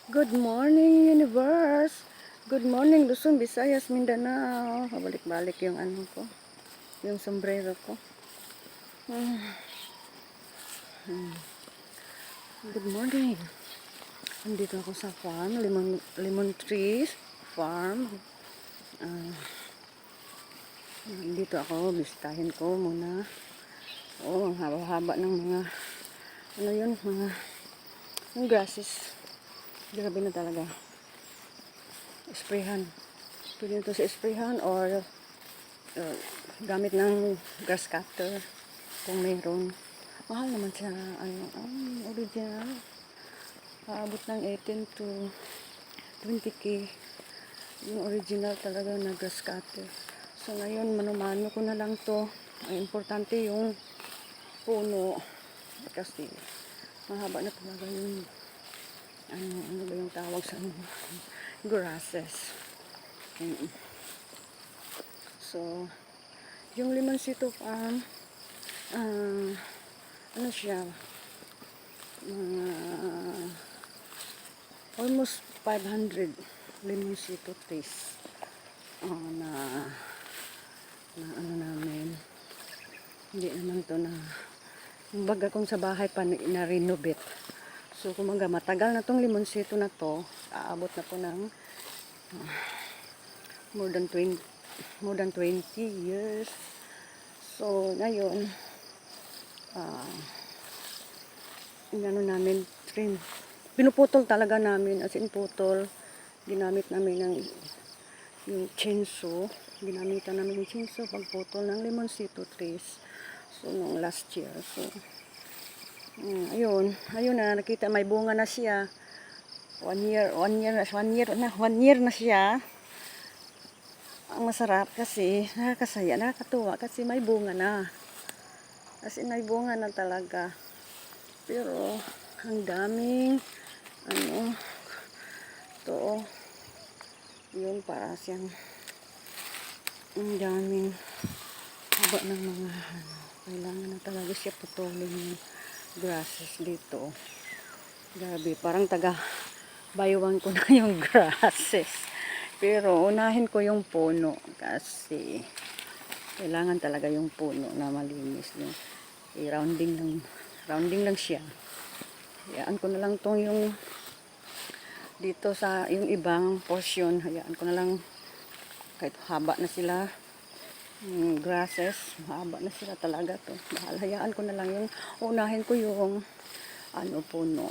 Good morning, universe. Good morning, Luzon, Visayas, Mindanao. Pabalik-balik yung ano ko, yung sombrero ko. Good morning. Andito ako sa farm, lemon trees farm. Dito ako, bisitahin ko muna. Oh, ang haba-haba ng mga, ano yun, mga, yung grasses. Grabe na talaga. Sprayhan. Pwede ito sa sprayhan or gamit ng grass cutter kung mayroon. Mahal naman siya, ano, original. Aabot ng 18 to 20k. Yung original talaga na grass cutter. So ngayon, mano-mano ko na lang to. Ang importante yung puno. Kasi mahaba na talaga yung, ano ba yung tawag sa grasses. So, yung Limoncito Farm, ano siya, almost 500 Limoncito trees na ano namin. Hindi naman to na, baga kung sa bahay pa na-renovate. So, kumaga matagal na tong Limoncito na to, aabot na po ng more than 20 years. So, ngayon, inano namin, trim. Pinuputol talaga namin, as in putol. Ginamit namin ng yung chainsaw. Ginamitan namin yung chainsaw pagputol ng Limoncito trees. So, nung last year. So, ayun na, nakita may bunga na siya. One year na siya. Ang masarap kasi, nakakasaya, nakakatuwa kasi may bunga na. As in, may bunga na talaga. Pero, ang daming, to, yun para siyang, ang daming haba ng mga, kailangan na talaga siya putulin yung grasses dito. Grabe, parang bayuan ko na yung grasses. Pero, unahin ko yung puno kasi, kailangan talaga yung puno na malinis. Rounding lang siya. Hayaan ko na lang tong yung dito sa yung ibang portion. Hayaan ko na lang kahit haba na sila grasses. Haba na sila talaga to. Hayaan ko na lang yung unahin ko yung puno.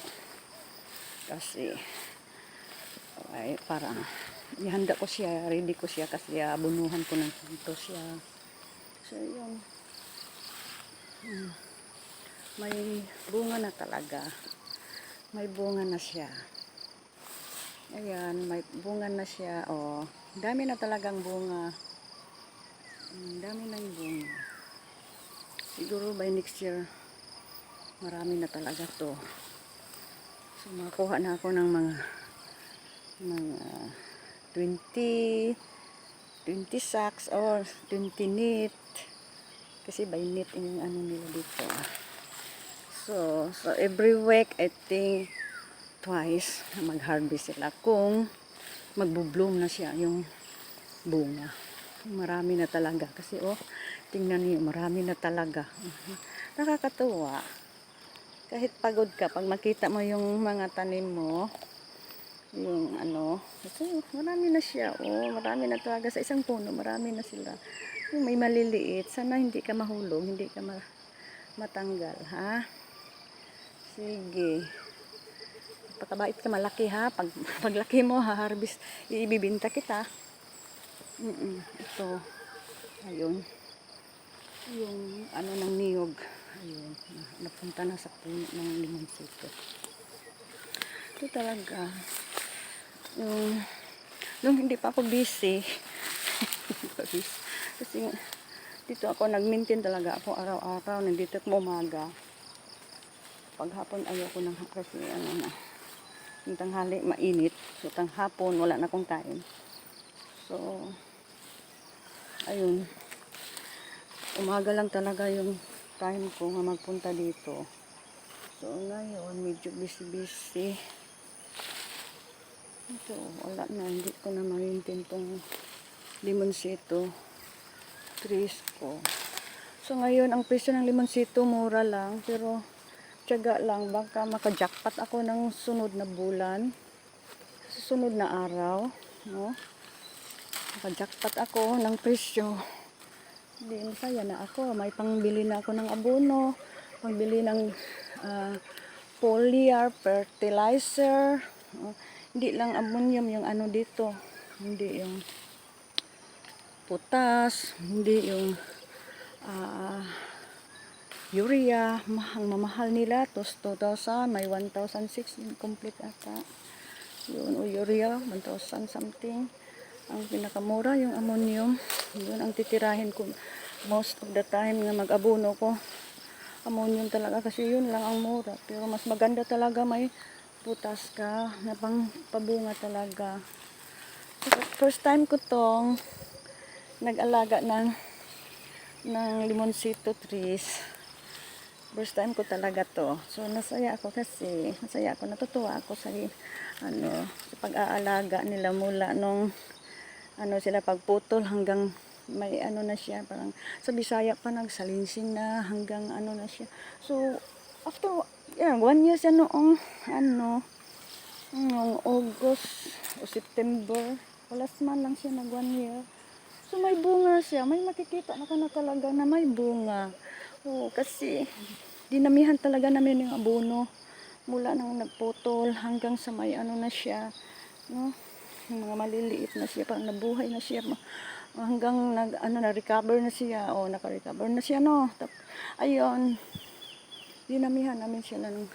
Kasi ay para ihanda ko siya, ready ko siya kasi bunuhan ko ng dito siya. So yun. May bunga na talaga. May bunga na siya. Ayan, may bunga na siya. Oh, dami na talagang bunga. Dami na yung bunga. Siguro by next year, marami na talaga to. So, makuha na ako ng mga 20 sacks or 20 net. Kasi by net yung ano nila dito. So every week, I think twice mag-harvest sila kung magbo-bloom na siya yung bunga. Marami na talaga kasi tingnan niyo, marami na talaga. Nakakatuwa. Kahit pagod ka, pag makita mo yung mga tanim mo, yung kasi marami na siya. Marami na talaga sa isang puno, marami na sila. Yung may maliliit, sana hindi ka mahulog, hindi ka matanggal, ha? Sige. Pakabait ka, malaki ha. Paglaki mo, ha-harvest, ibibinta kita. Ito. Ayun. Yung ng niyog. Ayun. Napunta na sa puno ng Limoncito. Ito talaga. Nung hindi pa ako busy. Kasi dito ako nag-maintain talaga ako araw-araw. Nandito ako umaga. Paghapon ayoko nang kasi yung tanghali mainit. So tanghapon wala na akong time. So ayun. Umaga lang talaga yung time ko nga magpunta dito. So ngayon medyo busy. Ito, wala na. Hindi ko na maintain tong limonsito trees ko. So, ngayon, ang presyo ng limonsito, mura lang. Pero, tiyaga lang. Baka makajackpot ako ng sunod na bulan. Sunod na araw. No? Makajackpot ako ng presyo. Hindi, masaya na ako. May pangbili na ako ng abono. Pangbili ng foliar, fertilizer. Hindi lang ammonium yung ano dito. Hindi yung putas. Hindi yung urea. Ang mamahal nila. Tos 2,000. May 1,006 complete ata. Yun, o urea. 1,000 something. Ang pinakamura yung ammonium. Yun ang titirahin ko. Most of the time na mag-abono ko. Ammonium talaga kasi yun lang ang mura. Pero mas maganda talaga may putas ka na pang pabunga talaga. So, first time ko tong nag-alaga ng limonsito trees. First time ko talaga to. So nasaya ako kasi, natutuwa ako sa sa pag-aalaga nila mula nung sila pagputol hanggang may na siya, parang sa Bisaya pa nagsalinsing na hanggang na siya. So after 1 year siya noong noong August o September, walas man lang siya nag 1 year. So may bunga siya, may makikita na ka na talaga na may bunga. Kasi dinamihan talaga namin yung abono mula nang nagputol hanggang sa may na siya, no? Yung mga maliliit na siya, parang nabuhay na siya hanggang na-recover na siya, naka-recover na siya, no? Ayun, dinamihan namin siya ng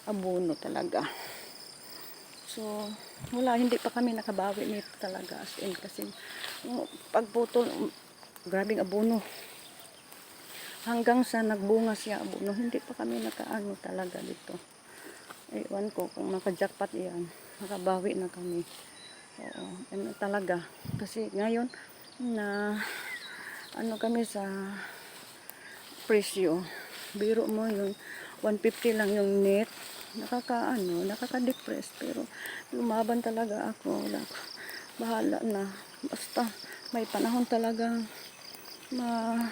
abono talaga. So wala, hindi pa kami nakabawi nito talaga, as in, kasi pagputol, grabing abono hanggang sa nagbunga siya abono, hindi pa kami nakaano talaga dito. Ewan ko kung naka-jackpot yan, nakabawi na kami. Talaga. Kasi ngayon, na kami sa presyo. Biro mo yung 150 lang yung net. Nakaka-depress. Pero lumaban talaga ako. Bahala na. Basta may panahon talagang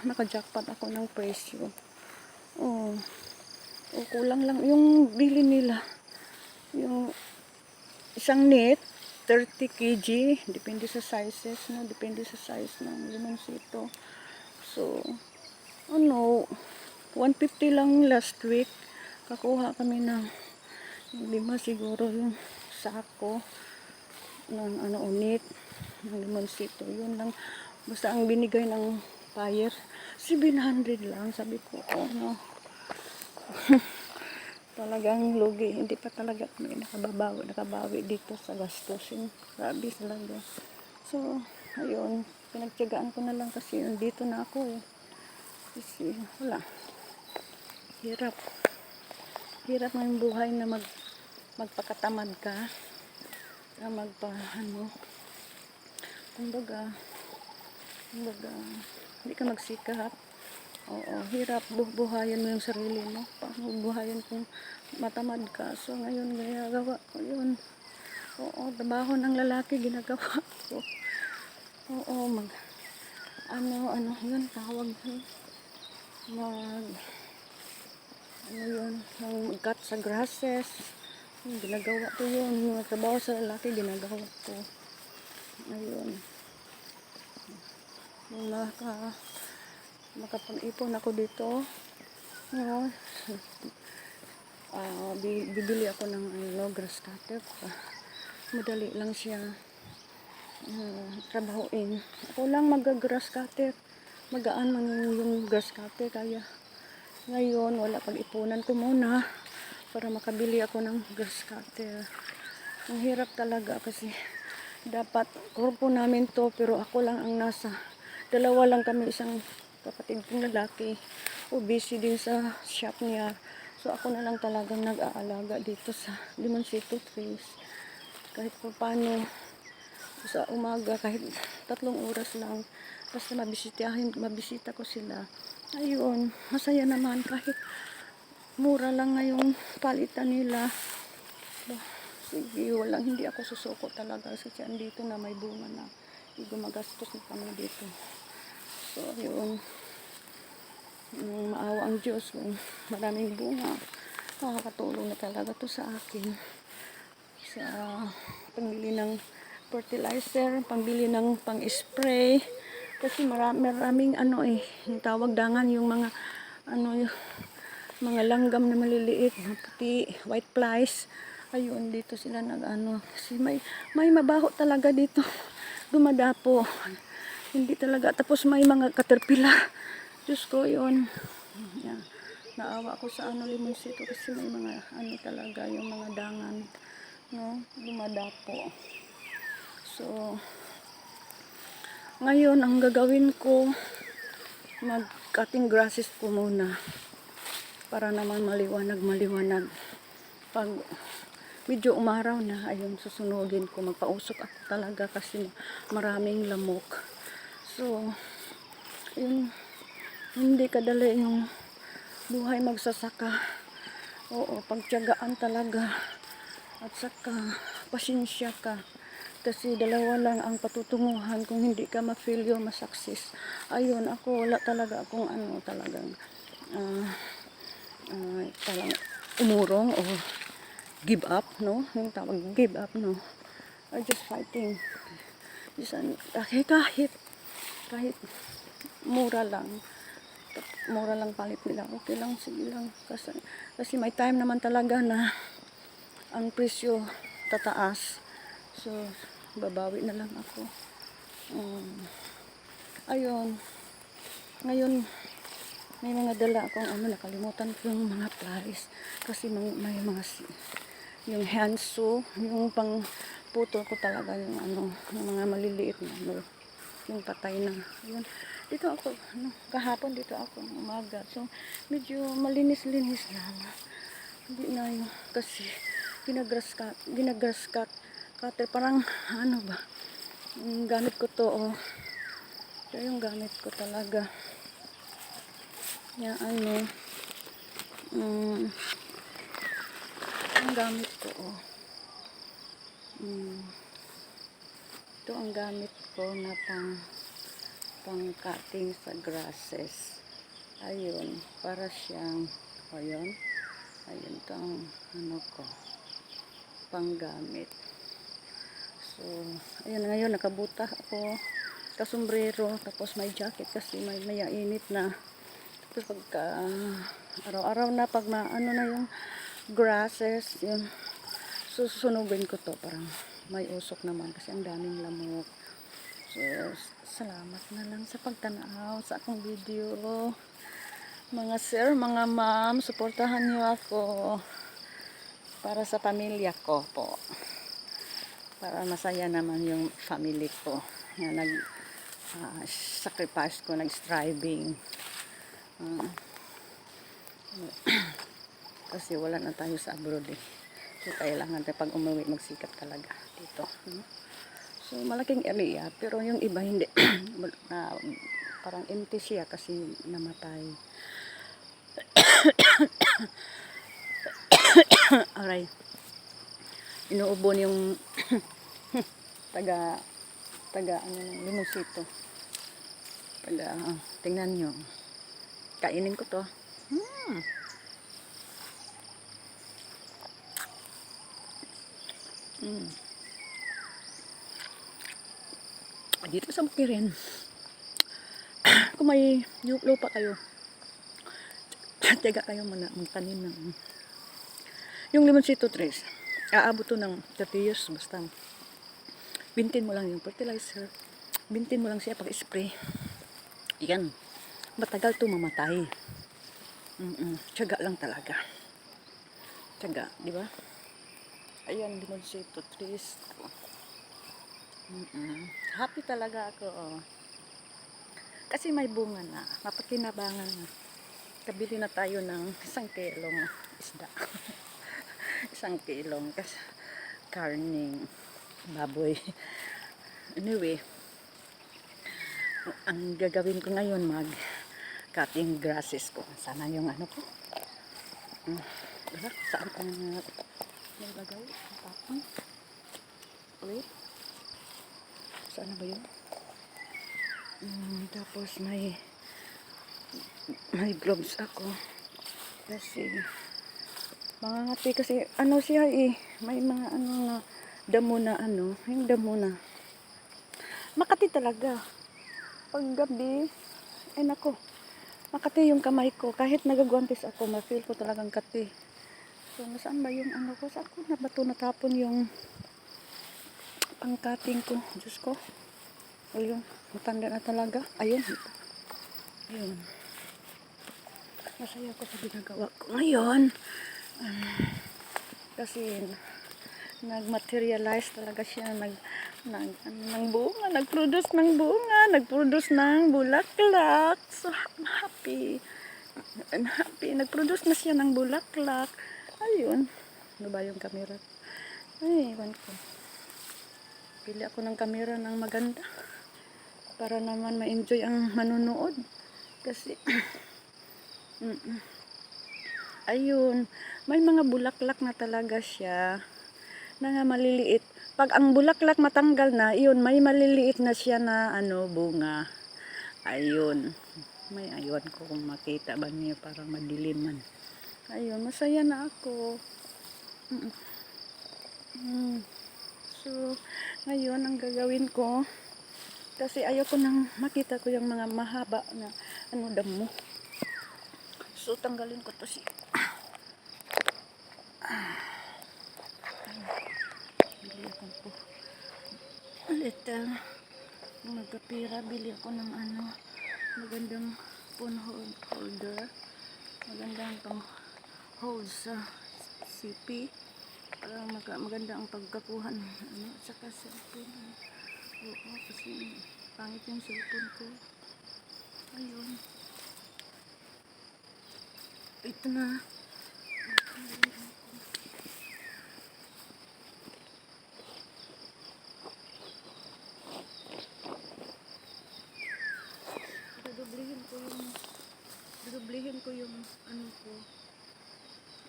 naka-jackpot ako ng presyo. Kulang lang yung bili nila. Yung isang net, 30 kg, depende sa sizes, no? Depende sa size ng limonsito. So, 150 lang last week. Kakuha kami ng 5 siguro yung sako ng unit ng limonsito. Yun lang. Basta ang binigay ng buyer, 700 lang. Sabi ko, no. Talagang lugi, hindi pa talaga kami nakabawi dito sa gastusin. Grabe talaga. So, ayun, pinagtiyagaan ko na lang kasi dito na ako eh. Kasi, wala. Hirap. Hirap ng buhay na magpakatamad ka. Na kumbaga, hindi ka magsikap. Hirap buhayan mo yung sarili mo. Paano buhayan kung matamad ka? So ngayon ginagawa ko yun. Trabaho ng lalaki ginagawa ko. Yun tawag yun. Mag-cut sa grasses. Ginagawa ko yun. Yung trabaho sa lalaki ginagawa ko. Ayun. Makapag-ipon ako dito. Bibili ako ng grass cutter. Madali lang siya trabahuin. Ako lang mag-grass cutter. Magaan man yung grass cutter. Kaya ngayon wala, pag-ipunan ko muna para makabili ako ng grass cutter. Ang hirap talaga kasi dapat grupo namin to, pero ako lang ang nasa. Dalawa lang kami, isang kapatid kong lalaki, busy din sa shop niya. So ako na lang talagang nag-aalaga dito sa limonsito trees. Kahit pa paano sa umaga, kahit 3 oras lang, basta mabisita ko sila. Ayun, masaya naman kahit mura lang ngayong palitan nila. Sige, hindi ako susuko talaga kasi andito na may bunga na. Gumagastos na kami dito. So, yun. Maawa ang Diyos kung maraming bunga. Nakakatulong na talaga to sa akin. Sa pangbili ng fertilizer, pangbili ng pang-spray. Kasi maraming yung tawag dangan, yung mga yung mga langgam na maliliit, na puti, white flies. Ayun, dito sila kasi may mabaho talaga dito. Dumadapo. Hindi talaga. Tapos may mga caterpillar. Diyos ko, yun. Yan. Naawa ako sa limonsito kasi may mga talaga, yung mga dangan, no? Dumadapo. So, ngayon, ang gagawin ko, mag-cutting grasses ko muna. Para naman maliwanag. Pag medyo umaraw na, ayun, susunugin ko. Magpausok ako talaga kasi maraming lamok. So, yun, hindi kadali yung buhay magsasaka. Oo, pagtiyagaan talaga. At saka, pasensya ka. Kasi dalawa lang ang patutunguhan kung hindi ka ma-failure, ma-success. Ayun, ako wala talaga akong talagang parang umurong o give up, no? Yung tawag give up, no? Or just fighting. Kahit mura lang palit nila, okay lang, sige lang. Kasi may time naman talaga na ang presyo tataas. So, babawi na lang ako. Ayun. Ngayon, may mga dala akong nakalimutan ko yung mga flies. Kasi may mga yung handsaw, yung pang putol ko talaga yung yung mga maliliit na yung patay na. Yun. Dito ako, kahapon dito ako ng umaga. So, medyo malinis-linis lang. Hindi na yung, kasi ginagrass cut, cutter, parang, ba, yung gamit ko to, ito yung gamit ko talaga. Yan, ang gamit ko, ito ang gamit ko na pang-cutting sa grasses. Ayun, para siyang, ayun, ito ang ko, panggamit. So, ayun, ngayon, nakabuta ako, kasombrero, tapos may jacket kasi may init na. Tapos pagka, araw-araw na, pag na yung grasses, yun, susunugin ko to, parang may usok naman kasi ang daming lamok. So, salamat na lang sa pagtanaw sa akong video. Mga sir, mga ma'am, suportahan niyo ako para sa pamilya ko po. Para masaya naman yung family ko na sacrifice ko, nag-striving. Kasi wala na tayo sa abroad eh. So, kailangan tayo pag umuwi magsikap talaga dito. So, malaking area, pero yung iba hindi. Parang empty siya kasi namatay. Aray. Inuubon yung taga limonsito. Tingnan nyo. Kainin ko to. Dito sa Bukirin, kung may lupa kayo, tiyaga kayo muna magtanim ng yung limonsito trees. Aabot to ng 30 years, basta bintin mo lang yung fertilizer, bintin mo lang siya pag-spray. Yan, matagal to mamatay. Tiyaga lang talaga, tiyaga, di ba? Ayan, limonsito trees. Happy talaga ako, kasi may bunga na, mapakinabangan na. Kabili na tayo ng 1 kilong isda. 1 kilong karning baboy. Anyway, ang gagawin ko ngayon, cutting grasses ko. Sana yung ko. Saan ang nilagay? Wait. Saan na ba yun? Tapos may gloves ako. Kasi mangangati kasi ano siya eh. May mga ano na damo na ano. Yung damo na. Makati talaga. Pag gabi, ay nako. Makati yung kamay ko. Kahit nagagwantes ako, ma-feel ko talagang kati. So, nasaan ba yung ano ko? Saan ko na ba ito natapon yung pangkating ko? Diyos ko. Ayun. Matanda na talaga. Ayun. Ayun. Masaya ko sa ginagawa ko ngayon. Kasi nag-materialize talaga siya. Ng bunga. Nag-produce ng bunga. Nag-produce ng bulaklak. So, I'm happy. I'm happy. Nag-produce na siya ng bulaklak. Ayun. Ano ba yung camera? Ay, iwan ko. Pili ako ng camera ng maganda. Para naman ma-enjoy ang manunood. Kasi, ayun. May mga bulaklak na talaga siya. Na nga maliliit. Pag ang bulaklak matanggal na, yun, may maliliit na siya na ano, bunga. Ayun. May aywan ko kung makita ba niya parang madiliman. Ayun, masaya na ako. So, ngayon ang gagawin ko, kasi ayoko nang makita ko yung mga mahaba na ano damo. So, tanggalin ko to siya. Bili ako po. Ulit, magkapira, bili ako ng ano, magandang phone holder. Magandang pang hold sa CP. Para maganda ang pagkakuha ng ano, saka cellphone. Oo, kasi pangit yung cellphone ko. Ayun. Ito na. Dudublihin ko yung ano ko.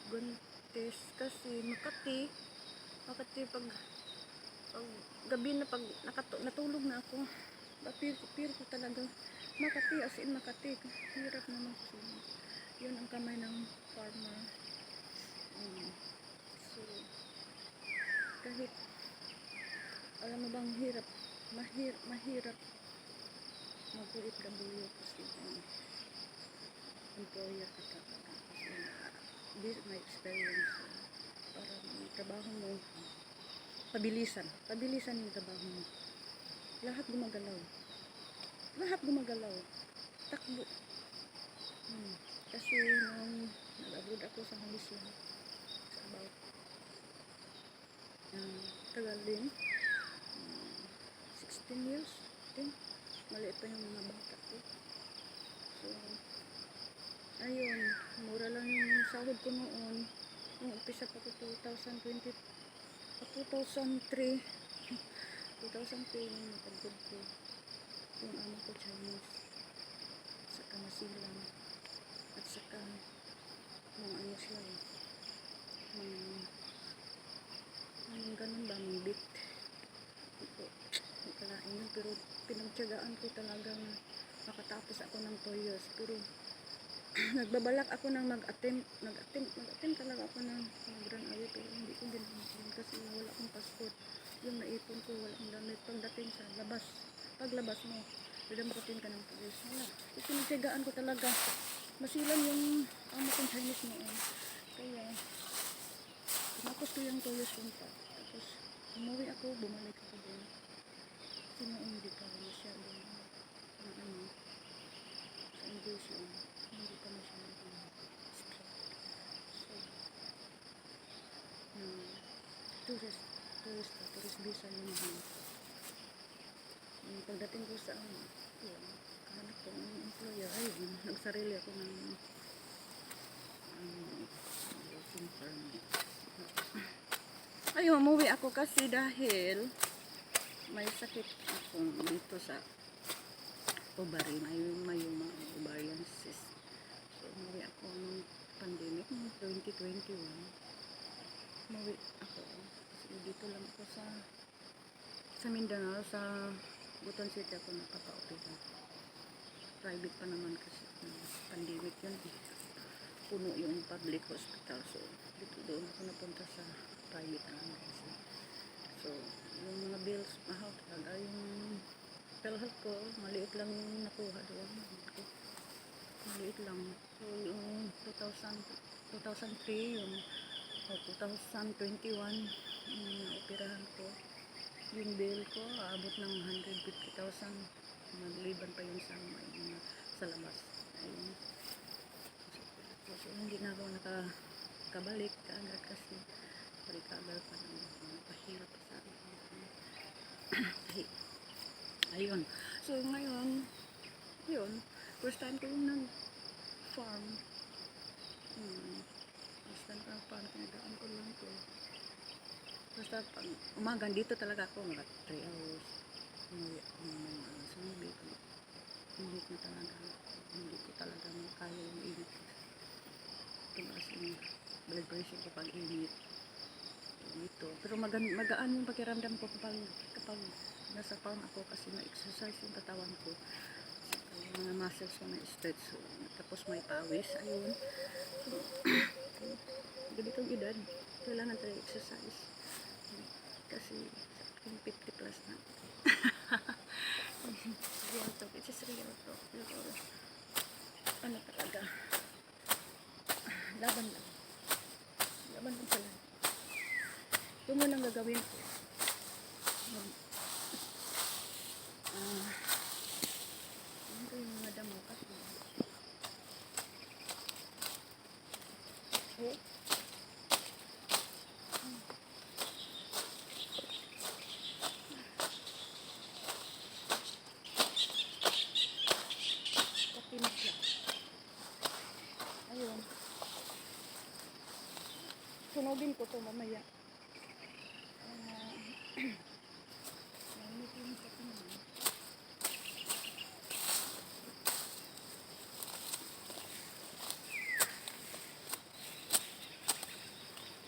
Guntes kasi Makati pag gabi na pag natulog na ako. Pir ko talaga. Makati as in Makati. Hirap naman kasi. Yun ang kamay ng farmer. So, kahit alam mo bang mahirap mag-OFW kasi employer ka talaga. Kasi this is my experience. Para yung trabaho mo, pabilisan yung trabaho mo. Lahat gumagalaw. Takbo. Kasi nung nag-abroad ako sa Malaysia, sa about tagal din, 16 years, din. Maliit pa yung mga bata ko. So, ayun, mura lang yung sahod ko noon. Nung umpisa pa ko 2003, 2003 yung napagod ko. Yung amo ko Chinese, saka masilang, at saka mga ano siya mga ganun ba, mga bit. Hindi kalain yun, pero pinagtyagaan ko talaga na makatapos ako ng 2 years. Pero nagbabalak ako ng mag-attempt talaga ako ng Grand Ayo, pero hindi ko ginawa kasi wala akong passport. Yung naipon ko, wala akong damit. Pagdating sa paglabas mo, dadamputin ka ng pulis. Wala. Pinagtyagaan ko talaga. Masilang yung amo kong Chinese noon. Kaya, tapos ko yung 2 years punta. Tapos, umuwi ako, bumalik ako doon. Kasi noon hindi pa masyado na ano, sa English yun. Hindi pa masyado strict. So, tourist visa yun. Pagdating ko sa yun, kahanap ko ng employer, ayun, nagsarili ako ng working permit. Ayun, umuwi ako kasi dahil may sakit ako dito sa ovary, may mga ovarian cyst. So, umuwi ako ng pandemic, 2021. Umuwi ako kasi dito lang ako sa Mindanao, sa Buton City ako nakapa-opera. Private pa naman kasi pandemic yun eh. Puno yung public hospital, so dito doon ako napunta sa private naman kasi. So yung mga bills mahal talaga. Yung PhilHealth ko maliit lang yung nakuha doon, maliit lang. So yung 2003 yung 2021 yung naoperahan ko, yung bill ko aabot ng 150,000, nagliban pa yun sa mga sa labas. Ayun. So hindi na ako nakabalik kaagad kasi recover pa ng pahirap pa sa akin. Ayun. So ngayon, yun, first time ko yung nag-farm. First time ko nag-farm, tinagaan ko lang to. First time, pag umaga, dito talaga ako, mga 3 hours. Umuwi ako ng Sunday. Init na talaga. Hindi ko talaga kaya yung init. Tumaas yung blood pressure ko pag init. Dito. Pero magaan yung pakiramdam ko kapag nasa farm ako kasi na-exercise yung katawan ko. Yung mga muscles ko na-stretch. So, tapos may pawis. Ayun. So, ganitong edad, kailangan tayo exercise. Kasi 50 plus na. Real talk. It's just real talk. Ano talaga? Laban lang. Laban lang pala. Kung ano ang gagawin ko, ano ko yung mga damo kasi kapinig lang. Ayun. Sunugin ko to mamaya. Mainit yung kapinig.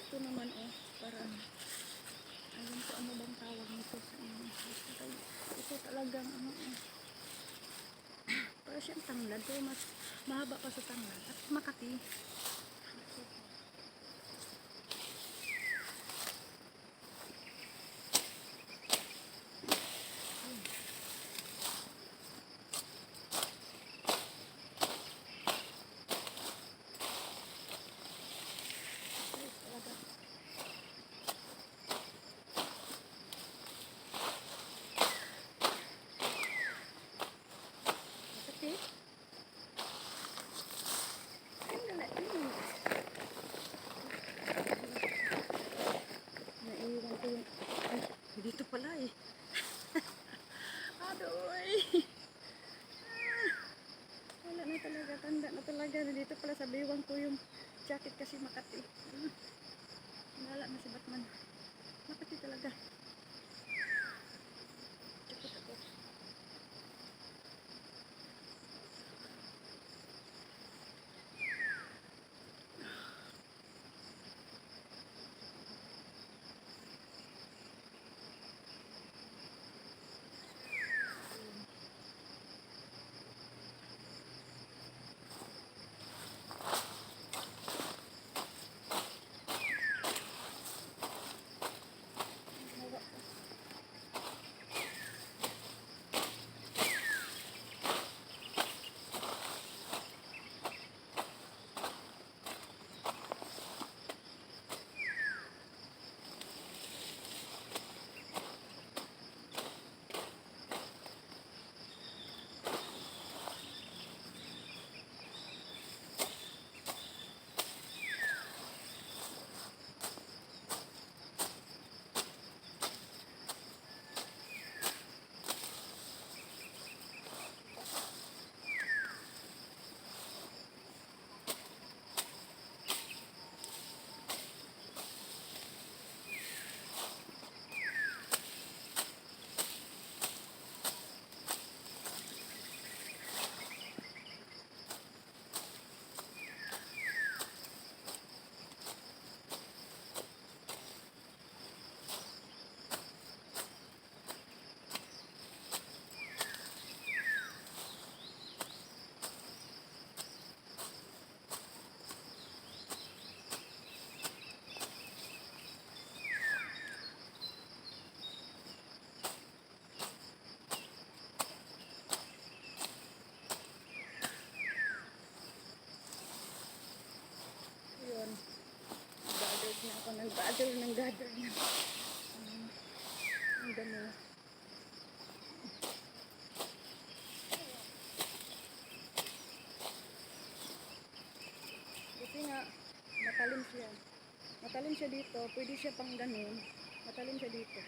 Ito naman para ayun ko ano bang tawag nito sa inyo. Ito talagang para siyang tanglad, pero mas mahaba pa sa tanglad at makati. Naiwan ko yung dito pala eh. Adoy. Wala na talaga, tanda na talaga. Dito pala sa biwang ko yung jacket kasi makati. Wala na si Batman. Makati talaga. Takot ako. gather na. Ang dami. Kasi nga, matalim siya. Matalim siya dito. Pwede siya pang ganun. Matalim siya dito.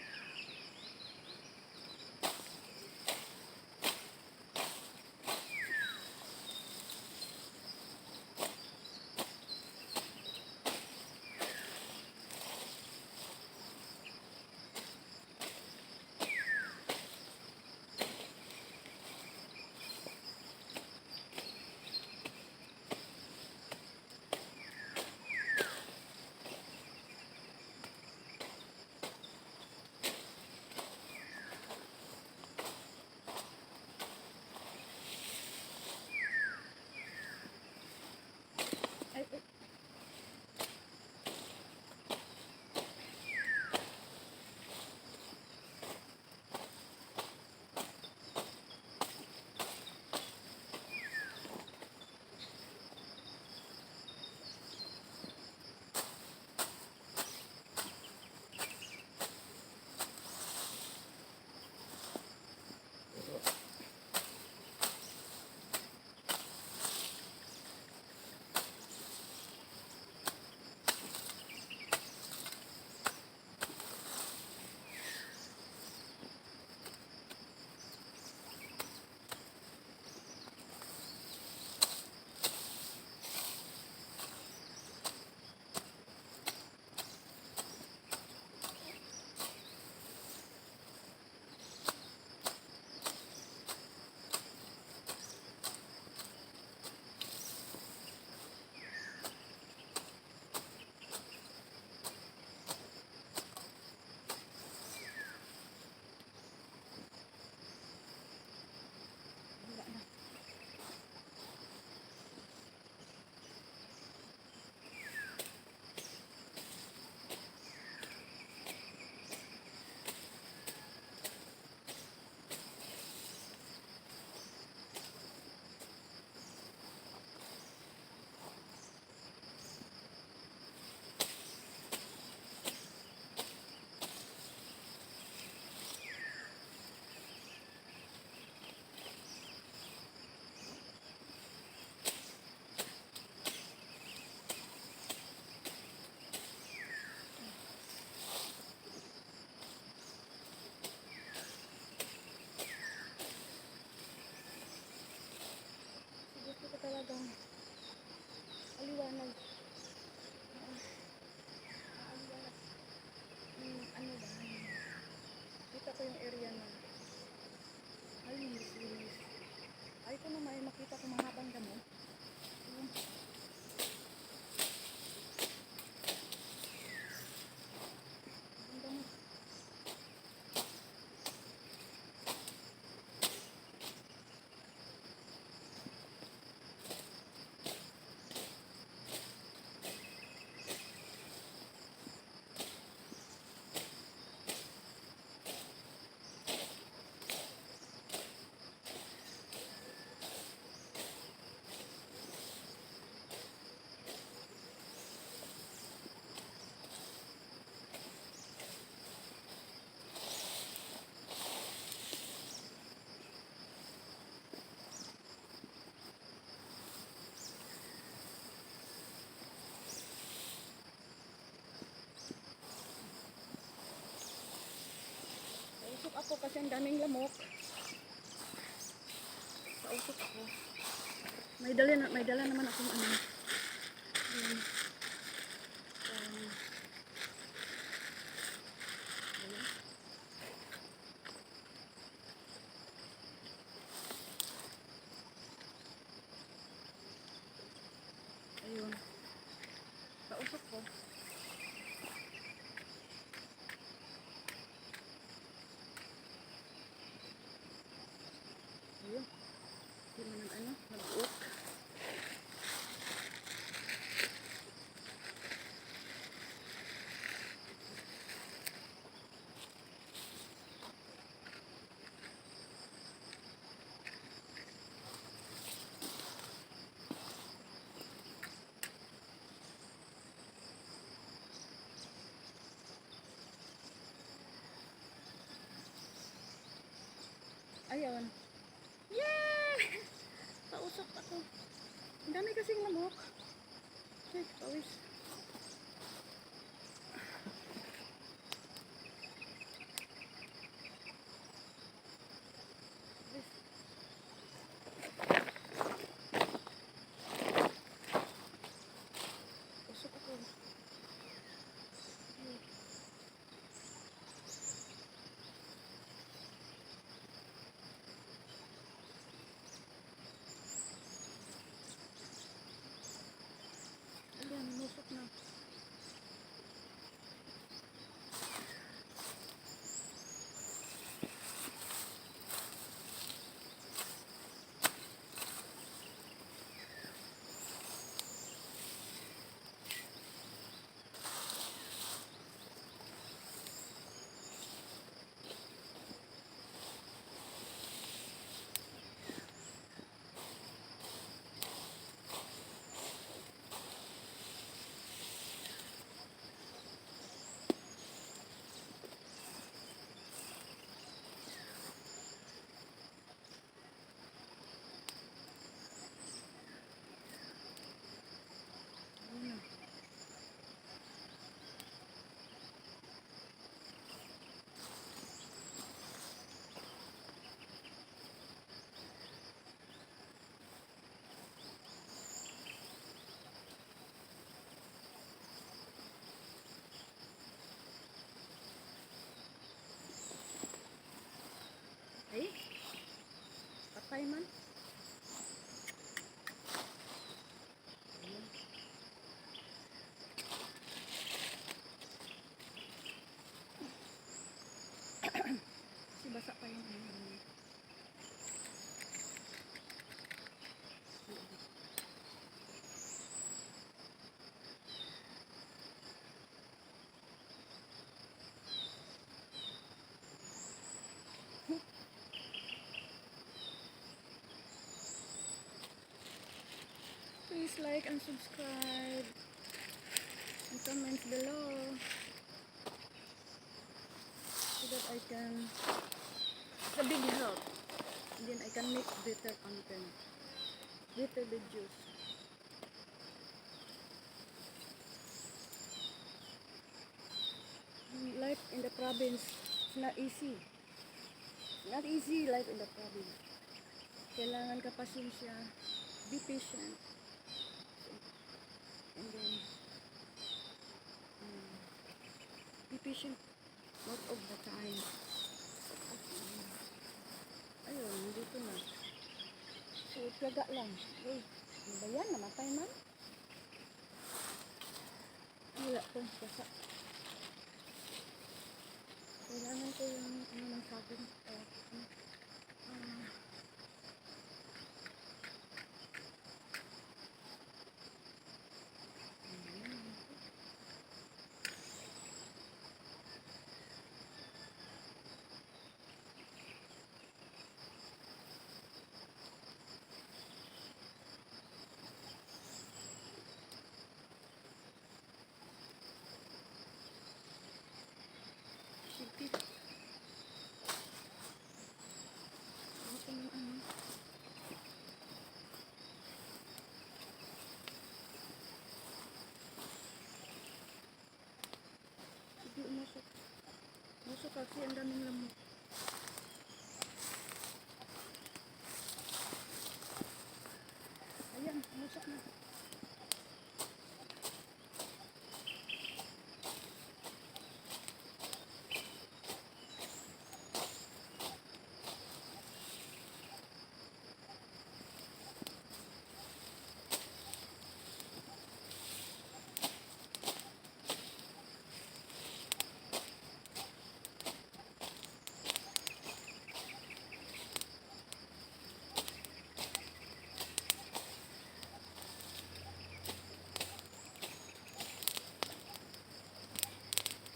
Ay, ay. Wala na. Gusto ko talagang aliwanag. Aliwanag. Ano ba? Kita ko yung area na linis. Ay, ito na may makita ko mahabang damo. Ayun. Ang damo. Nausok ako kasi ang daming lamok. Nausok ako. May dala naman akong ano. Ayun. Ayun. Ayun. Nausok ko. Ayun. Hindi mo nag-ano, nag-uot. Ayun. Yeah! Pausok ako. Ang dami kasing lamok. Check, pawis. Usok ako. Ayan, musok na. Ay, patay man. Ayan. Kasi basa pa yung ano. Please like and subscribe and comment below so that I can, it's a big help, and then I can make better content, better videos. Life in the province, it's not easy. Not easy life in the province. Kailangan ka pasensya, be patient, and then be patient most of the time. Ayun, dito na. So, tiyaga lang. Uy, ano ba yan? Namatay man? Wala to, basa. Kailangan ko yung ano ng saging. Sipit. Ito yung ano. Hindi umusok. Umusok kasi ang daming lamok. Ayan, umusok na.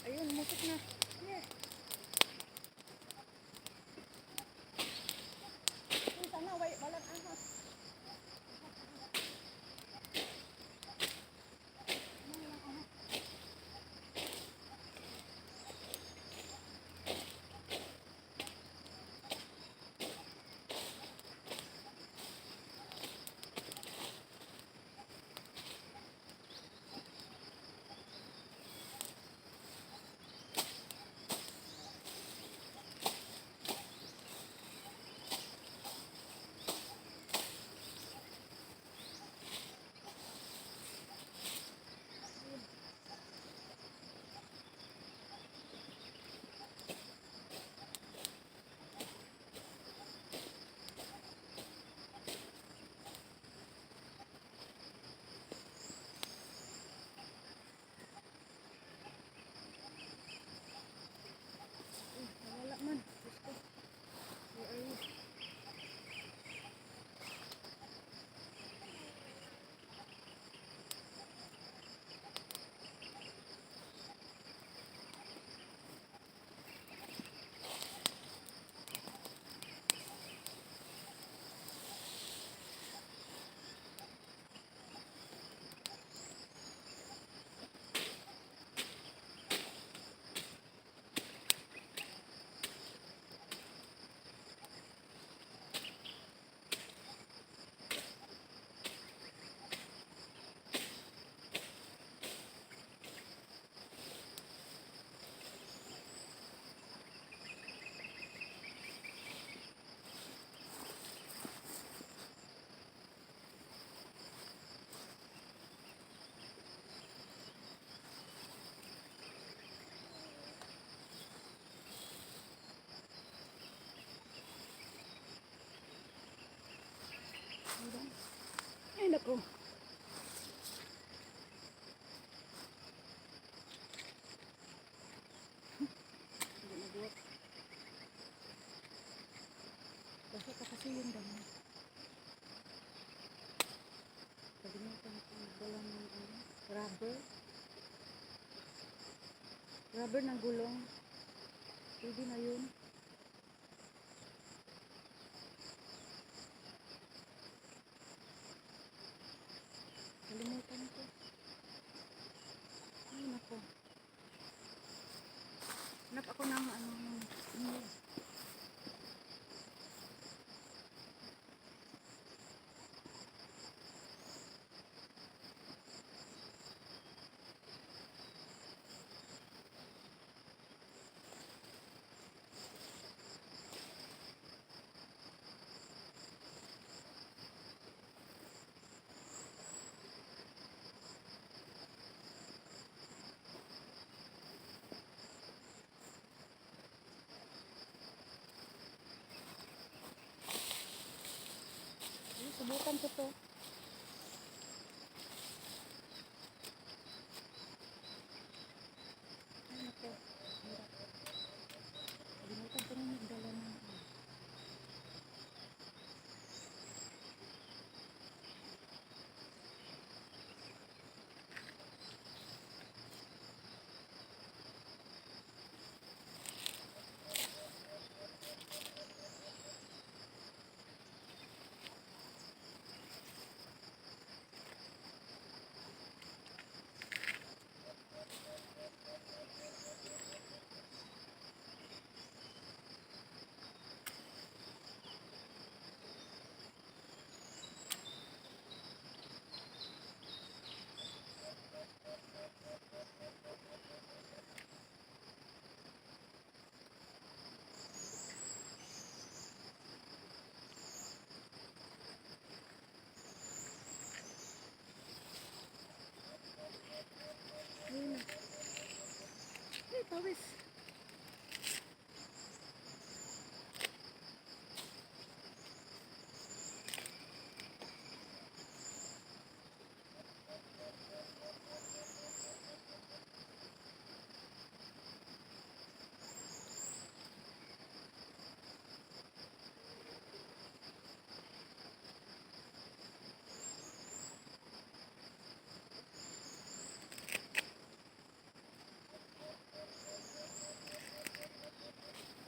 Ayun, umusok na. Yeah. Uy, sana, walang ahas. Rubber ng gulong. Pwede na yun. Kalimutan ko. Ay, nako. Hanap ako ng ano, ng subukan ko to. Ay, nako. Hirap. Kalimutan ko na magdala ng ano. Ayun na. Ay, pawis.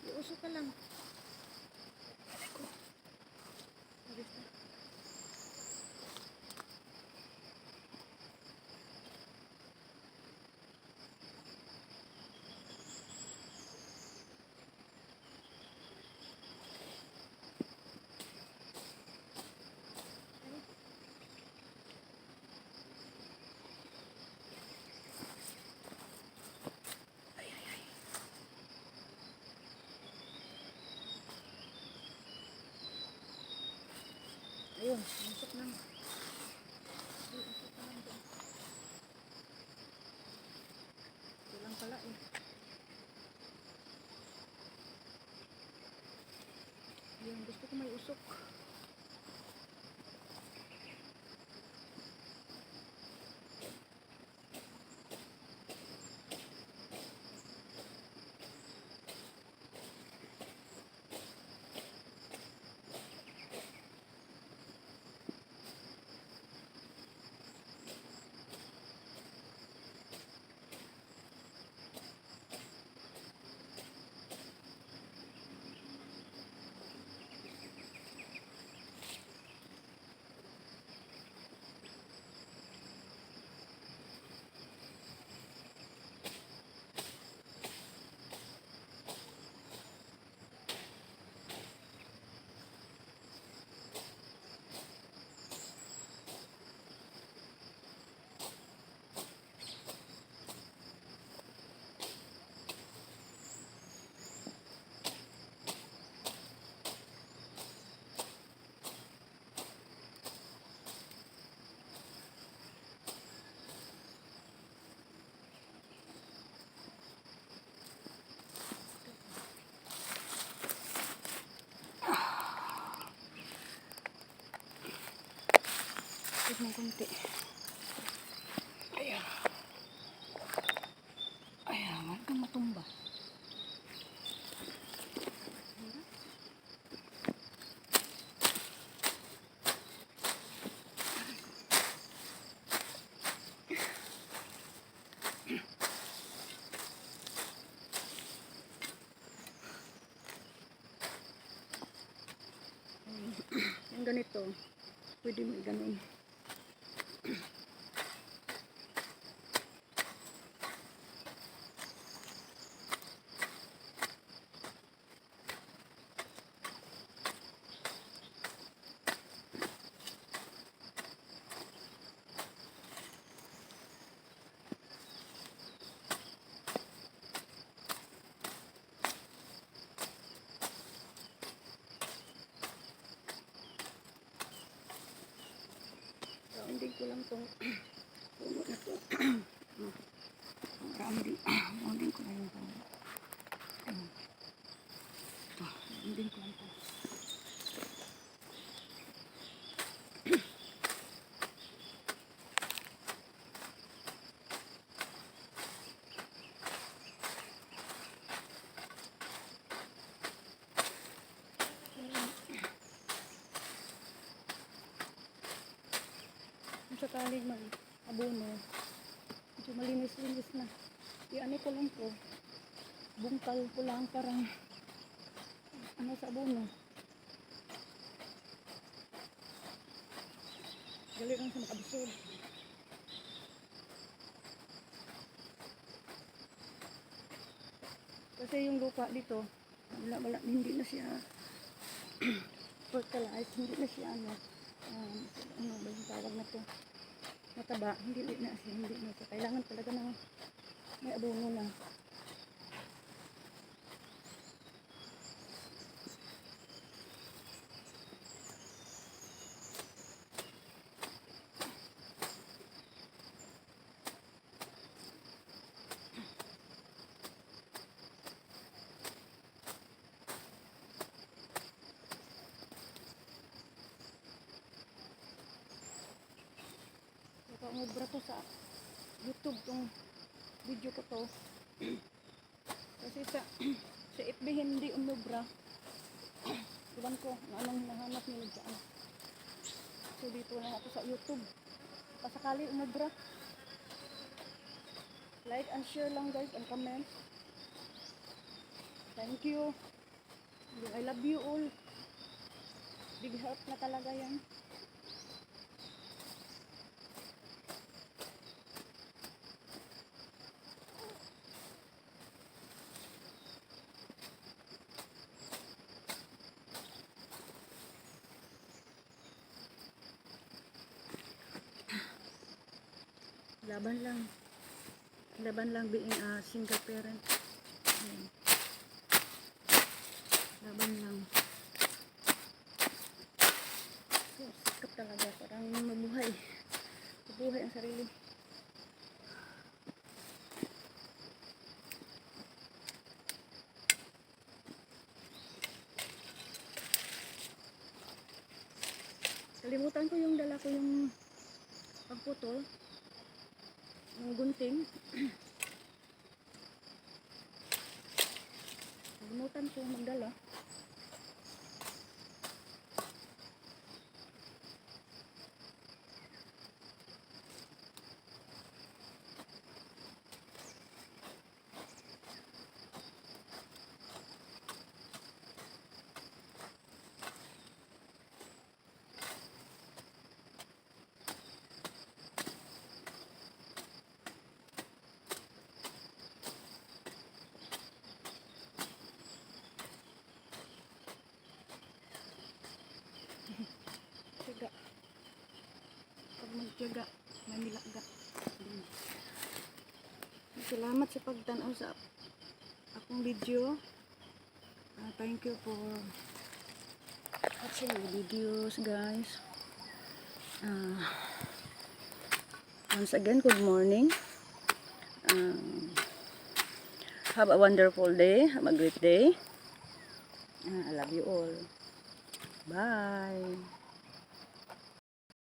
Iusok ka lang. Aray ko. Pawis na. Ayun, usok na. Ay, usok na lang doon. Ito lang pala eh. Ayun, gusto ko may usok. ganito, pwede mo ganun. Hindi ko lang itong puno na ito. Hindi ko lang yung puno. Ito, hindi ko lang ito. Kung sakaling mag-abono, medyo malinis-linis na. Iano ko lang to, bungkal ko lang parang ano sa abono. Gali lang sa makabusog. Kasi yung lupa dito, wala, hindi na siya fertilized, hindi na siya ano ba yung tawag na to, mataba, hindi na siya. Kailangan talaga ng may abono na. Umubra to sa YouTube tong video ko to. Kasi sa FB hindi umubra. Iwan ko na anong hinahanap nila dyan. So dito lang ako sa YouTube. Pasakali umubra. Like and share lang guys and comment. Thank you. I love you all. Big help na talaga yan. Laban lang being a single parent. Ayan. Laban lang. So, sikap talaga, parang mabuhay ang sarili. Kalimutan ko yung dala ko yung pagputol ng gunting. Kalimutan ko magdala. Tiyaga. Pag magtiyaga, may nilaga. Salamat sa pagtanaw sa akong video. Thank you for watching the videos, guys. Once again, good morning. Have a wonderful day. Have a great day. I love you all. Bye.